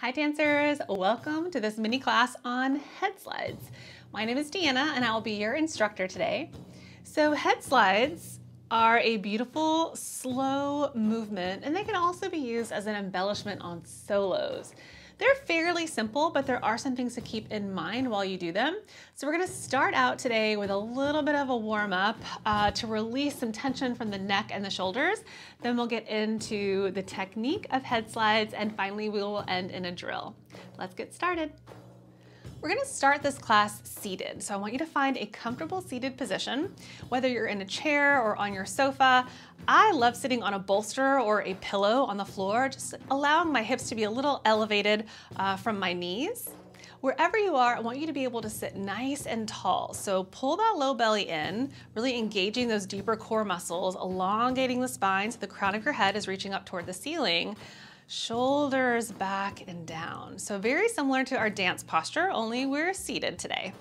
Hi dancers, welcome to this mini class on head slides. My name is DeAnna and I will be your instructor today. So head slides are a beautiful, slow movement and they can also be used as an embellishment on solos. They're fairly simple, but there are some things to keep in mind while you do them. So we're gonna start out today with a little bit of a warm-up to release some tension from the neck and the shoulders. Then we'll get into the technique of head slides, and finally we will end in a drill. Let's get started. We're gonna start this class seated. So I want you to find a comfortable seated position, whether you're in a chair or on your sofa. I love sitting on a bolster or a pillow on the floor, just allowing my hips to be a little elevated from my knees. Wherever you are, I want you to be able to sit nice and tall. So pull that low belly in, really engaging those deeper core muscles, elongating the spine so the crown of your head is reaching up toward the ceiling. Shoulders back and down. So very similar to our dance posture, only we're seated today.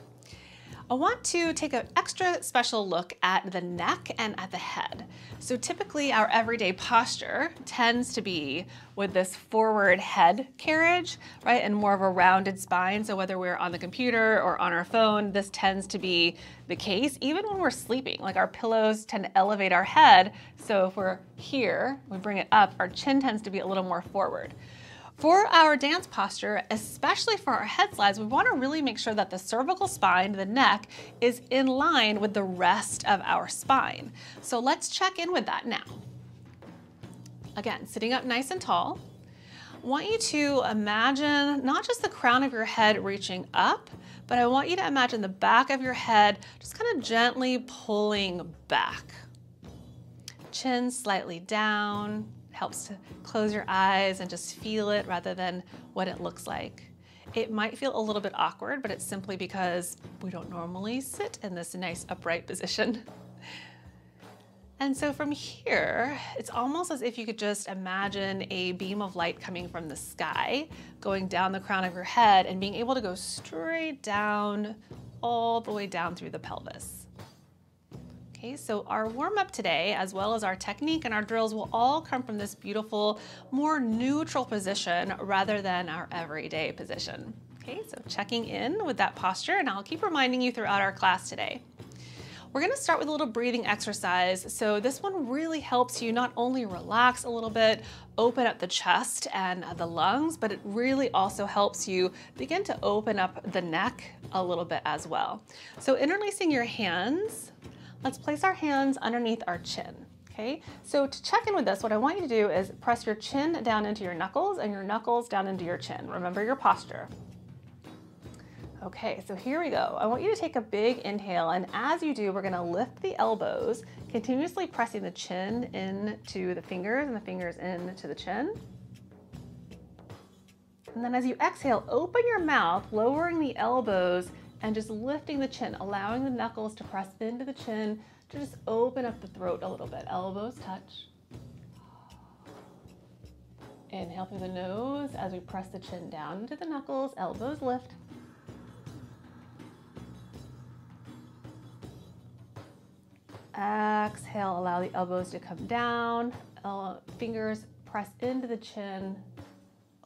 I want to take an extra special look at the neck and at the head. So typically our everyday posture tends to be with this forward head carriage, right? And more of a rounded spine. So whether we're on the computer or on our phone, this tends to be the case, even when we're sleeping. Like our pillows tend to elevate our head. So if we're here, we bring it up, our chin tends to be a little more forward. For our dance posture, especially for our head slides, we want to really make sure that the cervical spine, the neck, is in line with the rest of our spine. So let's check in with that now. Again, sitting up nice and tall. I want you to imagine not just the crown of your head reaching up, but I want you to imagine the back of your head just kind of gently pulling back. Chin slightly down. Helps to close your eyes and just feel it rather than what it looks like. It might feel a little bit awkward, but it's simply because we don't normally sit in this nice upright position. And so from here, it's almost as if you could just imagine a beam of light coming from the sky, going down the crown of your head and being able to go straight down, all the way down through the pelvis. Okay, so our warm-up today, as well as our technique and our drills, will all come from this beautiful, more neutral position rather than our everyday position. Okay, so checking in with that posture, and I'll keep reminding you throughout our class today. We're gonna start with a little breathing exercise. So this one really helps you not only relax a little bit, open up the chest and the lungs, but it really also helps you begin to open up the neck a little bit as well. So interlacing your hands, let's place our hands underneath our chin, okay? So to check in with this, what I want you to do is press your chin down into your knuckles and your knuckles down into your chin. Remember your posture. Okay, so here we go. I want you to take a big inhale, and as you do, we're gonna lift the elbows, continuously pressing the chin into the fingers and the fingers into the chin. And then as you exhale, open your mouth, lowering the elbows and just lifting the chin, allowing the knuckles to press into the chin to just open up the throat a little bit. Elbows touch. Inhale through the nose as we press the chin down into the knuckles, elbows lift. Exhale, allow the elbows to come down, fingers press into the chin,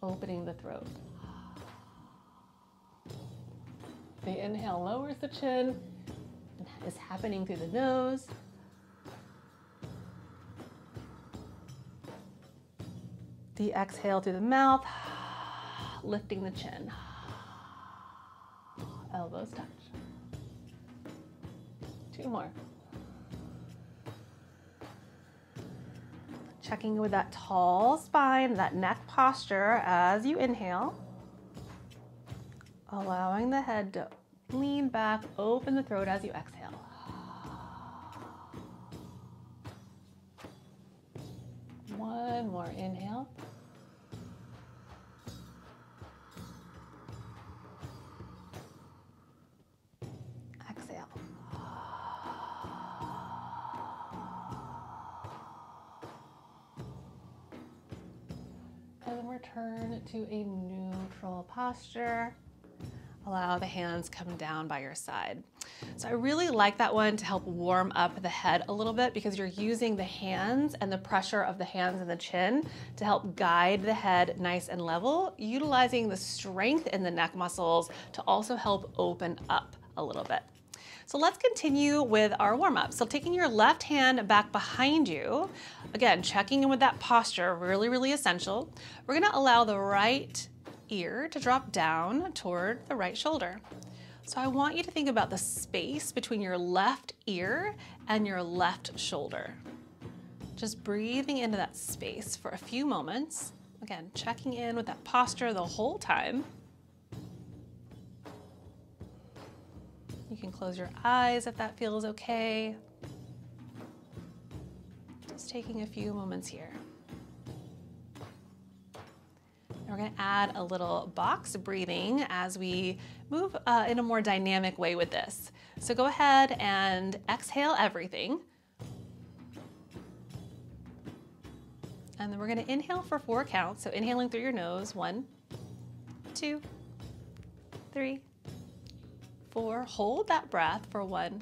opening the throat. The inhale lowers the chin, is happening through the nose. The exhale through the mouth, lifting the chin. Elbows touch. Two more. Checking with that tall spine, that neck posture as you inhale. Allowing the head to lean back, open the throat as you exhale. One more inhale. Exhale. And then return to a neutral posture. Allow the hands come down by your side. So I really like that one to help warm up the head a little bit because you're using the hands and the pressure of the hands and the chin to help guide the head nice and level, utilizing the strength in the neck muscles to also help open up a little bit. So let's continue with our warm-up. So taking your left hand back behind you, again, checking in with that posture, really, really essential. We're gonna allow the right ear to drop down toward the right shoulder. So I want you to think about the space between your left ear and your left shoulder. Just breathing into that space for a few moments. Again, checking in with that posture the whole time. You can close your eyes if that feels okay. Just taking a few moments here. We're going to add a little box breathing as we move in a more dynamic way with this. So go ahead and exhale everything. And then we're going to inhale for 4 counts. So inhaling through your nose, 1, 2, 3, 4. Hold that breath for 1,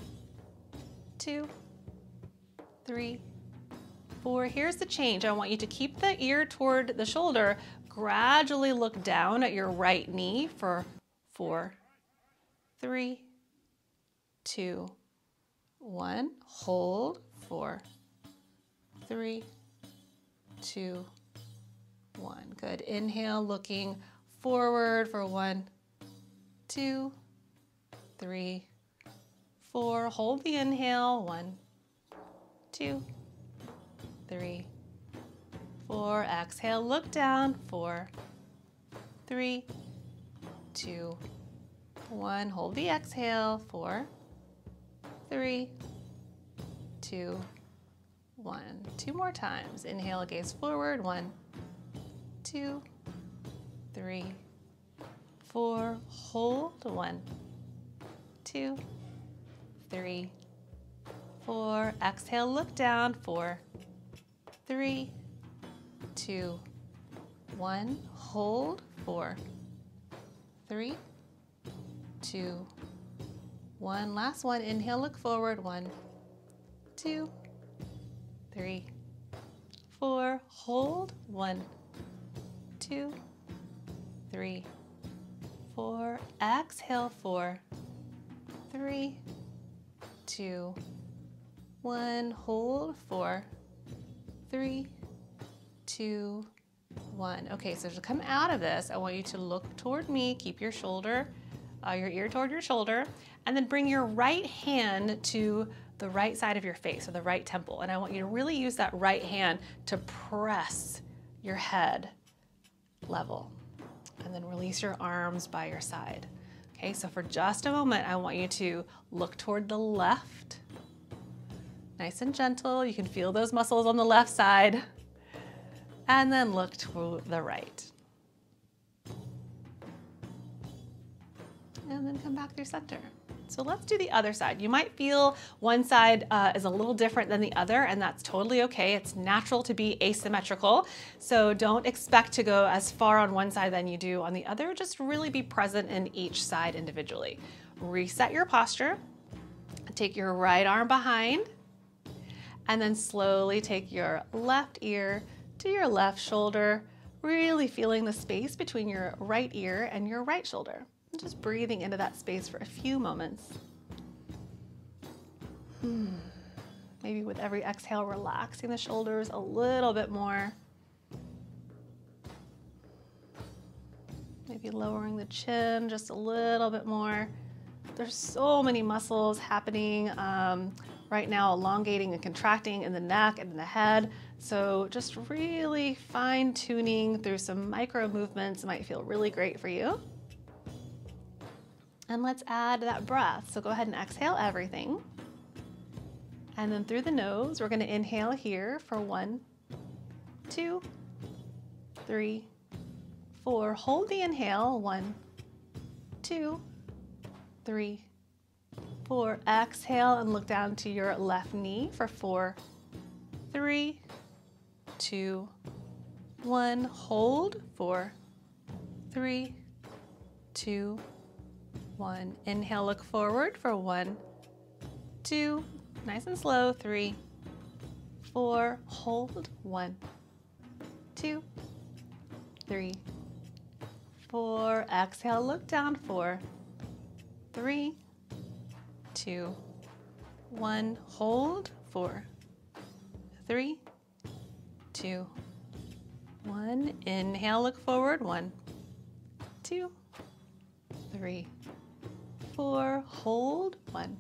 2, 3, 4. Here's the change. I want you to keep the ear toward the shoulder. Gradually look down at your right knee for 4, 3, 2, 1. Hold 4, 3, 2, 1. Good. Inhale, looking forward for 1, 2, 3, 4. Hold the inhale. 1, 2, 3, 4. Exhale, look down. 4, 3, 2, 1. Hold the exhale. 4, 3, 2, 1. 2 more times. Inhale, gaze forward. 1, 2, 3, 4. Hold. 1, 2, 3, 4. Exhale, look down. 4, 3, 2, 1. Hold. 4, 3, 2, 1. Last one. Inhale, look forward. 1, 2, 3, 4. Hold. 1, 2, 3, 4. Exhale. 4, 3, 2, 1. Hold. 4, 3, 2, 1. Okay, so to come out of this, I want you to look toward me, keep your shoulder, your ear toward your shoulder, and then bring your right hand to the right side of your face, or the right temple. And I want you to really use that right hand to press your head level. And then release your arms by your side. Okay, so for just a moment, I want you to look toward the left. Nice and gentle. You can feel those muscles on the left side. And then look to the right. And then come back through center. So let's do the other side. You might feel one side is a little different than the other, and that's totally okay. It's natural to be asymmetrical. So don't expect to go as far on one side than you do on the other. Just really be present in each side individually. Reset your posture. Take your right arm behind, and then slowly take your left ear to your left shoulder, really feeling the space between your right ear and your right shoulder. And just breathing into that space for a few moments. Maybe with every exhale, relaxing the shoulders a little bit more. Maybe lowering the chin just a little bit more. There's so many muscles happening right now, elongating and contracting in the neck and in the head. So just really fine-tuning through some micro movements might feel really great for you. And let's add that breath. So go ahead and exhale everything. And then through the nose, we're going to inhale here for 1, 2, 3, 4. Hold the inhale. 1, 2, 3, 4. Exhale and look down to your left knee for 4, 3, 2, 1. Hold. 4, 3, 2, 1. Inhale, look forward for 1, 2, nice and slow, 3, 4, hold, 1, 2, 3, 4, exhale, look down, 4, 3, 2, 1, hold, 4, 3, 2, 1, inhale, look forward, 1, 2, 3, 4, hold, 1,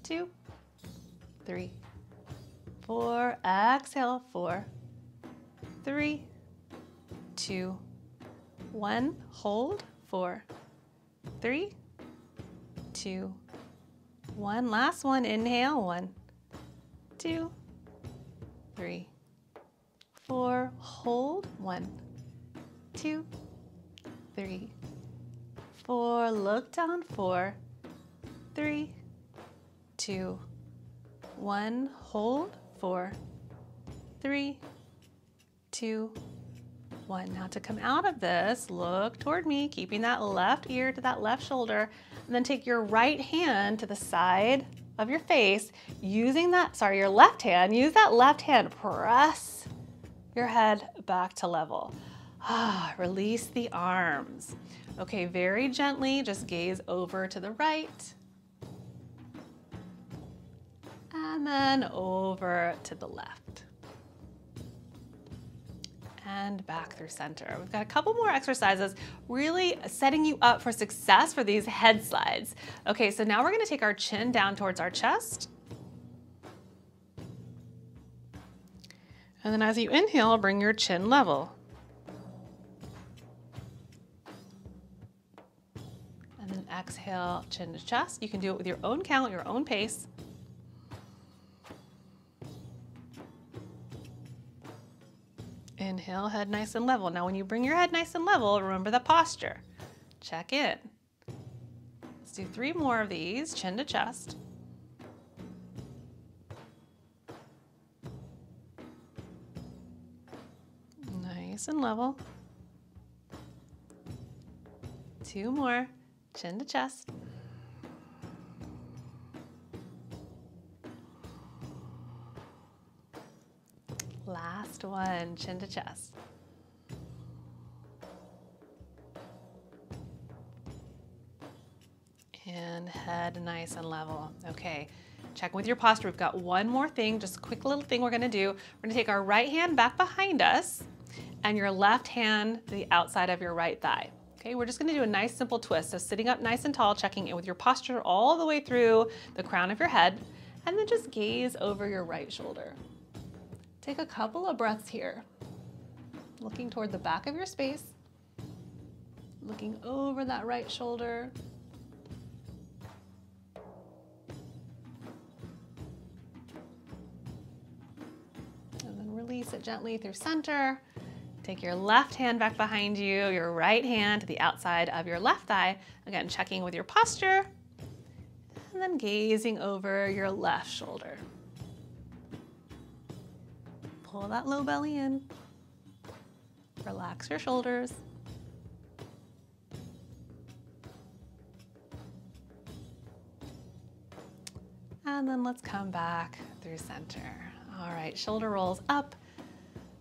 2, 3, 4, exhale, 4, 3, 2, 1, hold, 4, 3, 2, 1, last one, inhale, 1, 2, 3, 4, hold, 1, 2, 3, 4, look down, 4, 3, 2, 1, hold, 4, 3, 2, 1. Now to come out of this, look toward me, keeping that left ear to that left shoulder, and then take your right hand to the side of your face, using that, sorry, your left hand, use that left hand, press your head back to level. Release the arms. Okay, very gently, just gaze over to the right, and then over to the left. And back through center. We've got a couple more exercises really setting you up for success for these head slides. Okay, so now we're gonna take our chin down towards our chest. And then as you inhale, bring your chin level. And then exhale, chin to chest. You can do it with your own count, your own pace. Inhale, head nice and level. Now when you bring your head nice and level, remember the posture. Check in. Let's do 3 more of these, chin to chest. Nice and level. 2 more, chin to chest. Last one, chin to chest. And head nice and level. Okay, check with your posture. We've got one more thing, just a quick little thing we're gonna do. We're gonna take our right hand back behind us and your left hand to the outside of your right thigh. Okay, we're just gonna do a nice simple twist. So sitting up nice and tall, checking in with your posture all the way through the crown of your head, and then just gaze over your right shoulder. Take a couple of breaths here, looking toward the back of your space, looking over that right shoulder. And then release it gently through center. Take your left hand back behind you, your right hand to the outside of your left thigh. Again, checking with your posture, and then gazing over your left shoulder. Pull that low belly in. Relax your shoulders. And then let's come back through center. All right, shoulder rolls up,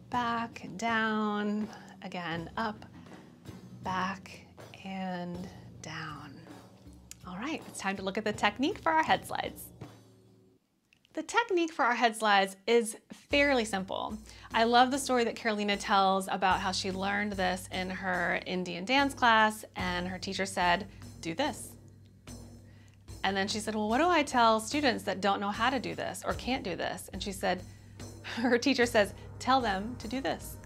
back and down. Again, up, back, and down. All right, it's time to look at the technique for our head slides. The technique for our head slides is fairly simple. I love the story that Carolina tells about how she learned this in her Indian dance class, and her teacher said, do this. And then she said, well, what do I tell students that don't know how to do this or can't do this? And she said, her teacher says, tell them to do this.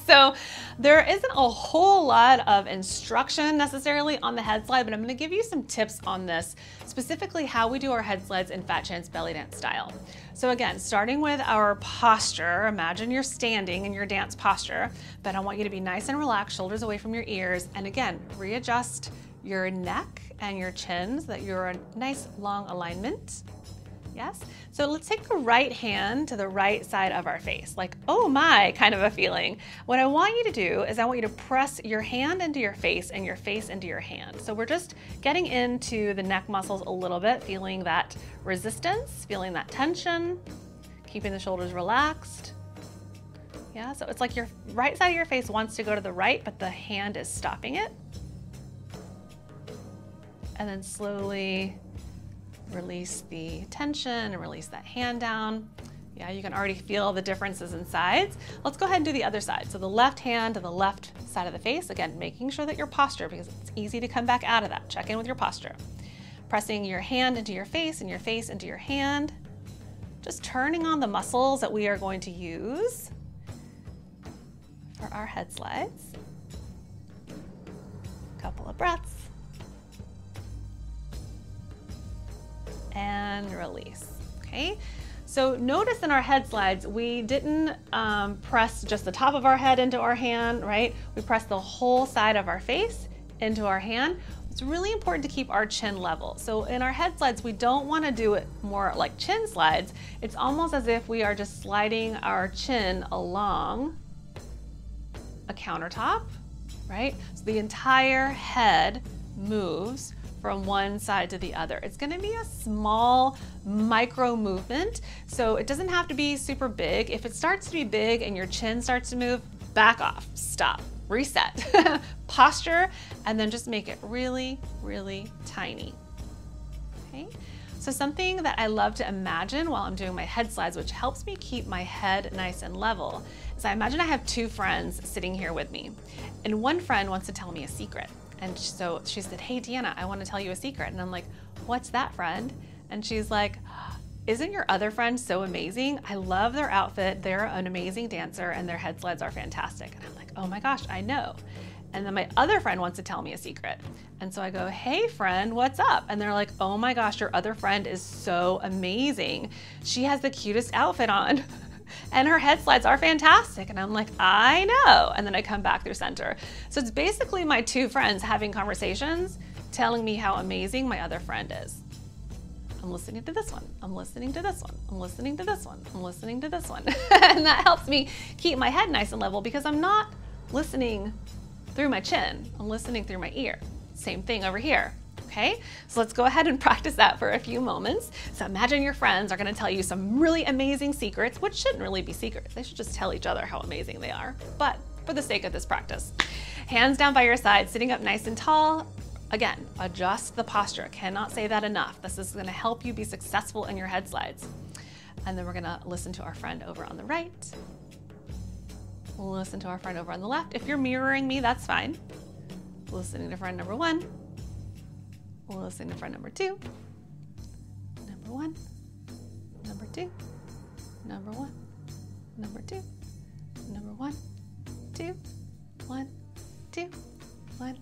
So there isn't a whole lot of instruction necessarily on the head slide, but I'm gonna give you some tips on this, specifically how we do our head slides in Fat Chance belly dance style. So again, starting with our posture, imagine you're standing in your dance posture, but I want you to be nice and relaxed, shoulders away from your ears, and again, readjust your neck and your chin so that you're a nice long alignment. Yes? So let's take the right hand to the right side of our face, like, oh my, kind of a feeling. What I want you to do is I want you to press your hand into your face and your face into your hand. So we're just getting into the neck muscles a little bit, feeling that resistance, feeling that tension, keeping the shoulders relaxed. Yeah, so it's like your right side of your face wants to go to the right, but the hand is stopping it. And then slowly release the tension and release that hand down. Yeah, you can already feel the differences in sides. Let's go ahead and do the other side. So the left hand to the left side of the face, again, making sure that your posture, because it's easy to come back out of that. Check in with your posture. Pressing your hand into your face and your face into your hand. Just turning on the muscles that we are going to use for our head slides. Couple of breaths. And release, okay? So notice in our head slides, we didn't press just the top of our head into our hand, right? We pressed the whole side of our face into our hand. It's really important to keep our chin level. So in our head slides, we don't want to do it more like chin slides. It's almost as if we are just sliding our chin along a countertop, right? So the entire head moves from one side to the other. It's gonna be a small micro movement, so it doesn't have to be super big. If it starts to be big and your chin starts to move, back off, stop, reset, posture, and then just make it really, really tiny, okay? So something that I love to imagine while I'm doing my head slides, which helps me keep my head nice and level, is I imagine I have two friends sitting here with me, and one friend wants to tell me a secret. And so she said, hey, DeAnna, I want to tell you a secret. And I'm like, what's that, friend? And she's like, isn't your other friend so amazing? I love their outfit. They're an amazing dancer and their head slides are fantastic. And I'm like, oh my gosh, I know. And then my other friend wants to tell me a secret. And so I go, hey friend, what's up? And they're like, oh my gosh, your other friend is so amazing. She has the cutest outfit on. And her head slides are fantastic. And I'm like, I know. And then I come back through center. So it's basically my two friends having conversations, telling me how amazing my other friend is. I'm listening to this one. I'm listening to this one. I'm listening to this one. I'm listening to this one. And that helps me keep my head nice and level because I'm not listening through my chin. I'm listening through my ear. Same thing over here. Okay, so let's go ahead and practice that for a few moments. So imagine your friends are gonna tell you some really amazing secrets, which shouldn't really be secrets. They should just tell each other how amazing they are. But for the sake of this practice, hands down by your side, sitting up nice and tall. Again, adjust the posture. Cannot say that enough. This is gonna help you be successful in your head slides. And then we're gonna listen to our friend over on the right. Listen to our friend over on the left. If you're mirroring me, that's fine. Listening to friend number one. Listening to friend number two, number one, number two, number one, number two, number one, two, one, two, one,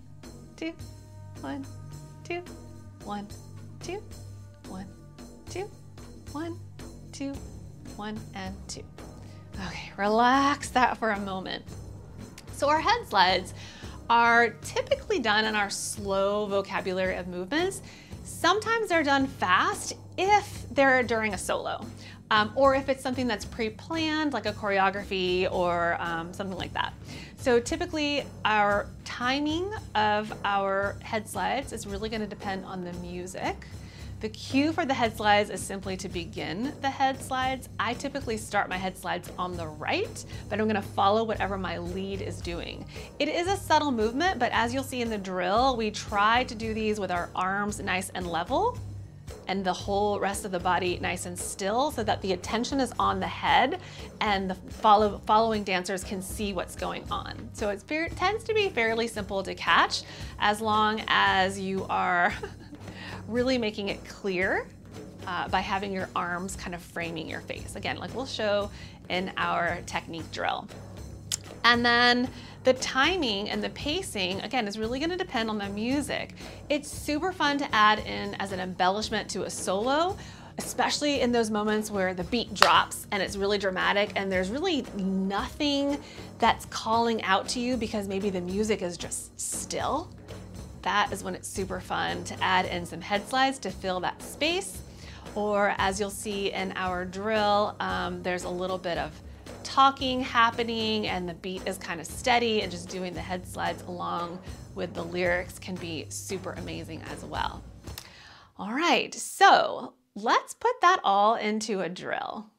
two, one, two, one, two, one, two, one, two, one, and two. Okay, relax that for a moment. So our head slides are typically done in our slow vocabulary of movements. Sometimes they're done fast if they're during a solo, or if it's something that's pre-planned, like a choreography or something like that. So typically our timing of our head slides is really going to depend on the music. The cue for the head slides is simply to begin the head slides. I typically start my head slides on the right, but I'm gonna follow whatever my lead is doing. It is a subtle movement, but as you'll see in the drill, we try to do these with our arms nice and level and the whole rest of the body nice and still so that the attention is on the head and the following dancers can see what's going on. So it tends to be fairly simple to catch as long as you are really making it clear by having your arms kind of framing your face. Again, like we'll show in our technique drill. And then the timing and the pacing, again, is really gonna depend on the music. It's super fun to add in as an embellishment to a solo, especially in those moments where the beat drops and it's really dramatic and there's really nothing that's calling out to you because maybe the music is just still. That is when it's super fun to add in some head slides to fill that space. or as you'll see in our drill, there's a little bit of talking happening and the beat is kind of steady, and just doing the head slides along with the lyrics can be super amazing as well. All right, so let's put that all into a drill.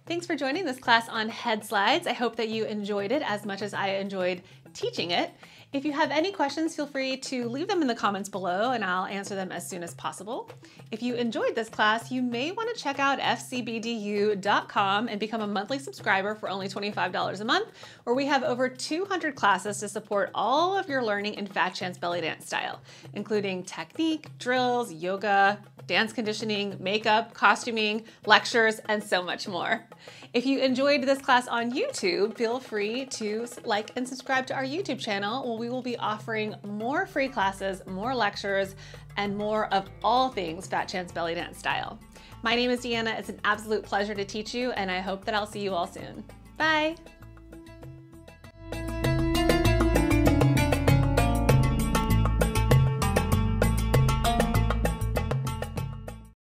Thanks for joining this class on head slides. I hope that you enjoyed it as much as I enjoyed teaching it. If you have any questions, feel free to leave them in the comments below and I'll answer them as soon as possible. If you enjoyed this class, you may want to check out fcbdu.com and become a monthly subscriber for only $25 a month, where we have over 200 classes to support all of your learning in Fat Chance Belly Dance style, including technique, drills, yoga, dance conditioning, makeup, costuming, lectures, and so much more. If you enjoyed this class on YouTube, feel free to like and subscribe to our YouTube channel, where we will be offering more free classes, more lectures, and more of all things Fat Chance Belly Dance style. My name is DeAnna. It's an absolute pleasure to teach you, and I hope that I'll see you all soon. Bye.